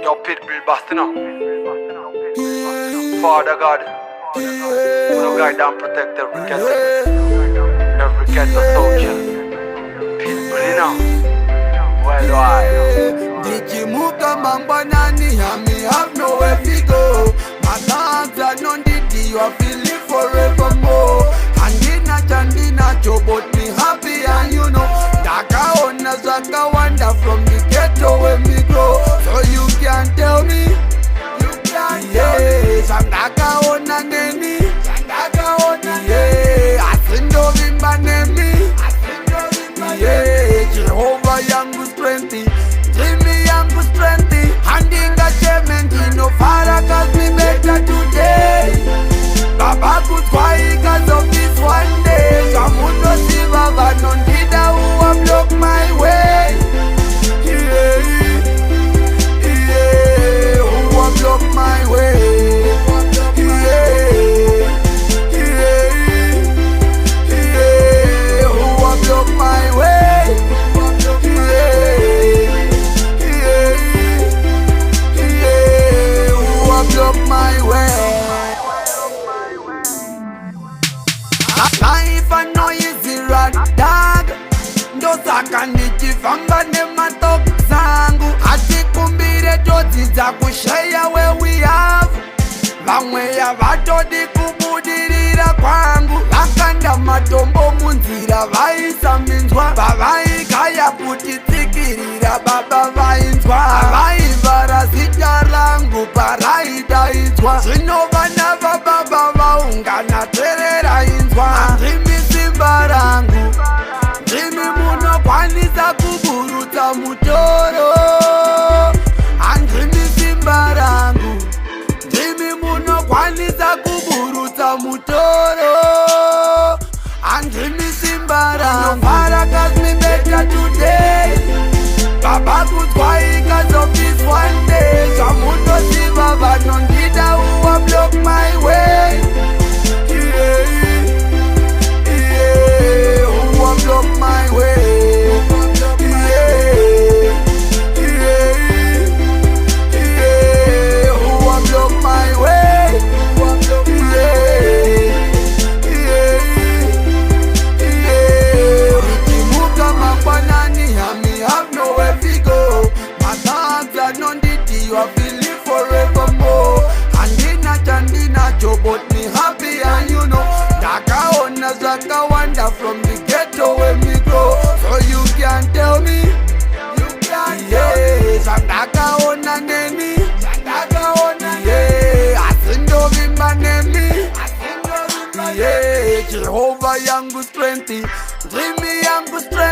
Your pit bull busting up. Father God, who no guide and protect every ghetto soldier. Pit bull, you know. Well, why? Nikimuka mambanani, me have nowhere to go. My thoughts are non didi, you are feeling forevermore. Handina but me happy and you know. Daka ona zaka wonder from the ghetto where me grow. So you can't tell me, you can't tell me. Sandaka ona neni, Sandaka ona neni. Asindo vimba nemi, Asindo vimba nemi. Jehovah yangu strengthy, Jimmy yangu strengthy. Handingacheme no fara cause me better today. Baba could quiet cause of this one day. Samundo si baba non dida who have blocked my way. Yeah, yeah, who have blocked my way. Yeah, yeah, yeah, who have blocked my way. Yeah, yeah, yeah, who have blocked my way. Life and noisy rat dog. Ndosaka ndichifamba nematok zangu. Atikumbire toti za kushare where we have. Vamwe ya vatodi kubudirira kwangu. Vakanda matombo munzira vaisa minzwa. Vavaikaya kutitsikirira baba vainzwa. Vaivara zita rangu paraidaidzwa. Zvinovana vababa vaungana terera inzwa. Andimi simba rangu, ndimi munokwanisa kuburutsa mutoro. Andimi simba rangu, ndimi munokwanisa kuburutsa mutoro. Andimi simba rangu, Father cause me better today. Baba could quiet cause of this one day. Samundo si baba non dida who have blocked my way. Yeah, yeah, who have blocked my way. Yeah, yeah, yeah, who have blocked my way. Yeah, yeah, yeah. Nikimuka mambanani, me have nowhere to go. My thoughts are non didi, you are feeling forevermore. Handina but me happy and you know. Daka ona zaka wonder from the ghetto where me grow. So you can't tell me, you can't tell me. Sandaka ona neni, Sandaka ona neni. Asindo vimba nemi, Asindo vimba nemi. Jehovah yangu strengthy, Jimmy yangu strengthy.